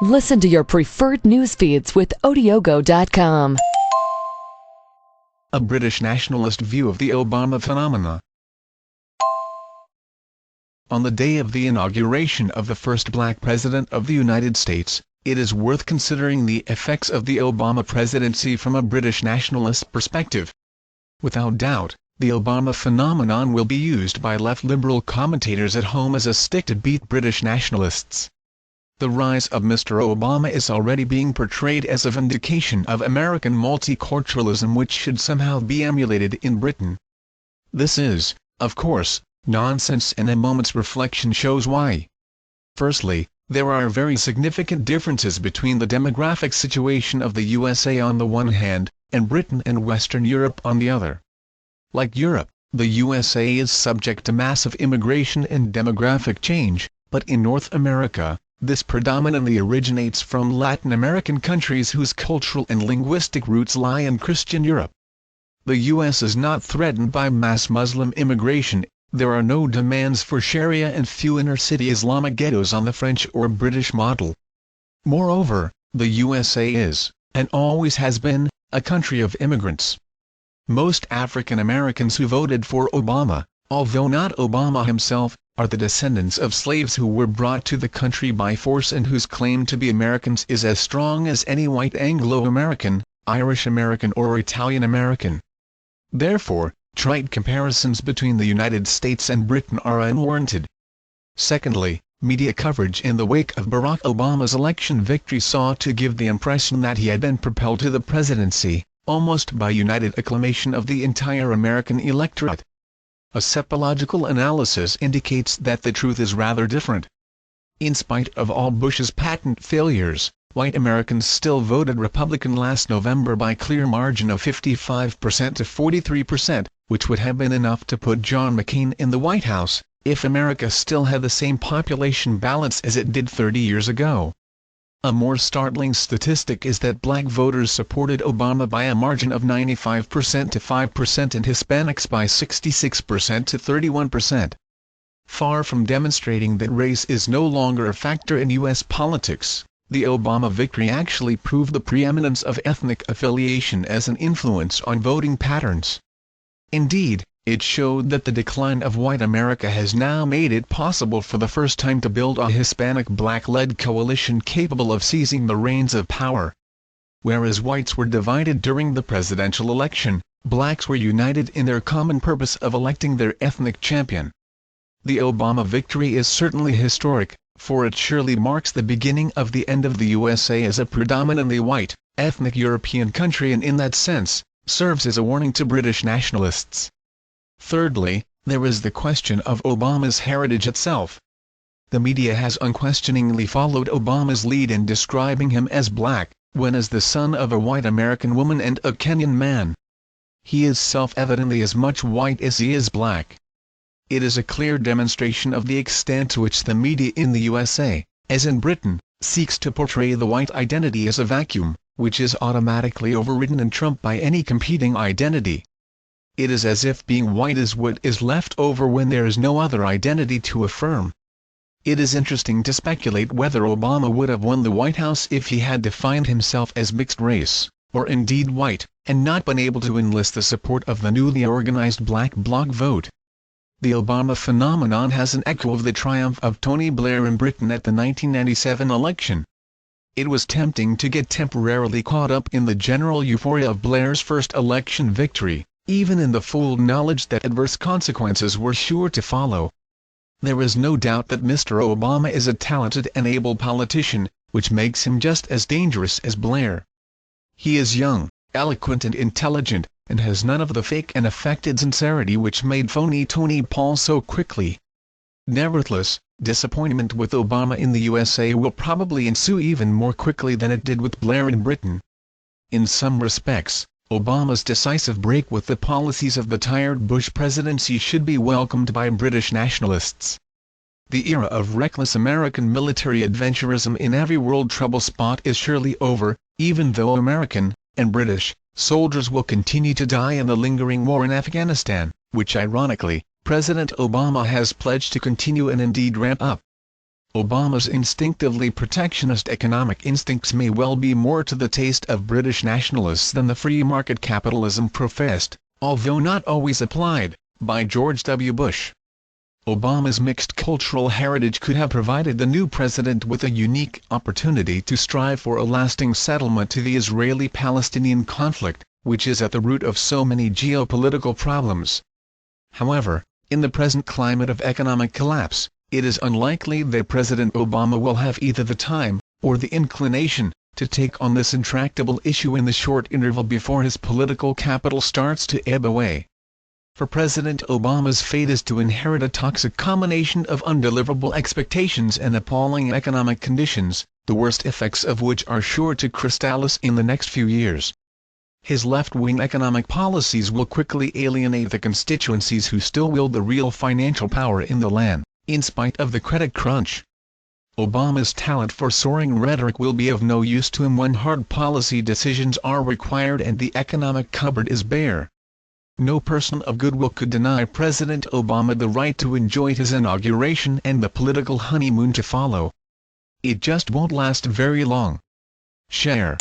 Listen to your preferred news feeds with Odiogo.com. A British nationalist view of the Obama phenomena. On the day of the inauguration of the first black president of the United States, it is worth considering the effects of the Obama presidency from a British nationalist perspective. Without doubt, the Obama phenomenon will be used by left liberal commentators at home as a stick to beat British nationalists. The rise of Mr. Obama is already being portrayed as a vindication of American multiculturalism which should somehow be emulated in Britain. This is, of course, nonsense, and a moment's reflection shows why. Firstly, there are very significant differences between the demographic situation of the USA on the one hand, and Britain and Western Europe on the other. Like Europe, the USA is subject to massive immigration and demographic change, but in North America, this predominantly originates from Latin American countries whose cultural and linguistic roots lie in Christian Europe. The U.S. is not threatened by mass Muslim immigration, there are no demands for Sharia and few inner-city Islamic ghettos on the French or British model. Moreover, the USA is, and always has been, a country of immigrants. Most African Americans who voted for Obama, although not Obama himself, are the descendants of slaves who were brought to the country by force and whose claim to be Americans is as strong as any white Anglo-American, Irish American or Italian American. Therefore, trite comparisons between the United States and Britain are unwarranted. Secondly, media coverage in the wake of Barack Obama's election victory sought to give the impression that he had been propelled to the presidency, almost by united acclamation of the entire American electorate. A sepological analysis indicates that the truth is rather different. In spite of all Bush's patent failures, white Americans still voted Republican last November by clear margin of 55% to 43%, which would have been enough to put John McCain in the White House, if America still had the same population balance as it did 30 years ago. A more startling statistic is that black voters supported Obama by a margin of 95% to 5% and Hispanics by 66% to 31%. Far from demonstrating that race is no longer a factor in U.S. politics, the Obama victory actually proved the preeminence of ethnic affiliation as an influence on voting patterns. Indeed, it showed that the decline of white America has now made it possible for the first time to build a Hispanic black-led coalition capable of seizing the reins of power. Whereas whites were divided during the presidential election, blacks were united in their common purpose of electing their ethnic champion. The Obama victory is certainly historic, for it surely marks the beginning of the end of the USA as a predominantly white, ethnic European country and in that sense, serves as a warning to British nationalists. Thirdly, there is the question of Obama's heritage itself. The media has unquestioningly followed Obama's lead in describing him as black, when as the son of a white American woman and a Kenyan man. He is self-evidently as much white as he is black. It is a clear demonstration of the extent to which the media in the USA, as in Britain, seeks to portray the white identity as a vacuum, which is automatically overridden and trumped by any competing identity. It is as if being white is what is left over when there is no other identity to affirm. It is interesting to speculate whether Obama would have won the White House if he had defined himself as mixed race, or indeed white, and not been able to enlist the support of the newly organized Black Bloc vote. The Obama phenomenon has an echo of the triumph of Tony Blair in Britain at the 1997 election. It was tempting to get temporarily caught up in the general euphoria of Blair's first election victory, even in the full knowledge that adverse consequences were sure to follow. There is no doubt that Mr. Obama is a talented and able politician, which makes him just as dangerous as Blair. He is young, eloquent and intelligent, and has none of the fake and affected sincerity which made phony Tony pall so quickly. Nevertheless, disappointment with Obama in the USA will probably ensue even more quickly than it did with Blair in Britain. In some respects, Obama's decisive break with the policies of the tired Bush presidency should be welcomed by British nationalists. The era of reckless American military adventurism in every world trouble spot is surely over, even though American, and British, soldiers will continue to die in the lingering war in Afghanistan, which ironically, President Obama has pledged to continue and indeed ramp up. Obama's instinctively protectionist economic instincts may well be more to the taste of British nationalists than the free market capitalism professed, although not always applied, by George W. Bush. Obama's mixed cultural heritage could have provided the new president with a unique opportunity to strive for a lasting settlement to the Israeli-Palestinian conflict, which is at the root of so many geopolitical problems. However, in the present climate of economic collapse, it is unlikely that President Obama will have either the time, or the inclination, to take on this intractable issue in the short interval before his political capital starts to ebb away. For President Obama's fate is to inherit a toxic combination of undeliverable expectations and appalling economic conditions, the worst effects of which are sure to crystallize in the next few years. His left-wing economic policies will quickly alienate the constituencies who still wield the real financial power in the land, in spite of the credit crunch. Obama's talent for soaring rhetoric will be of no use to him when hard policy decisions are required and the economic cupboard is bare. No person of goodwill could deny President Obama the right to enjoy his inauguration and the political honeymoon to follow. It just won't last very long. Share.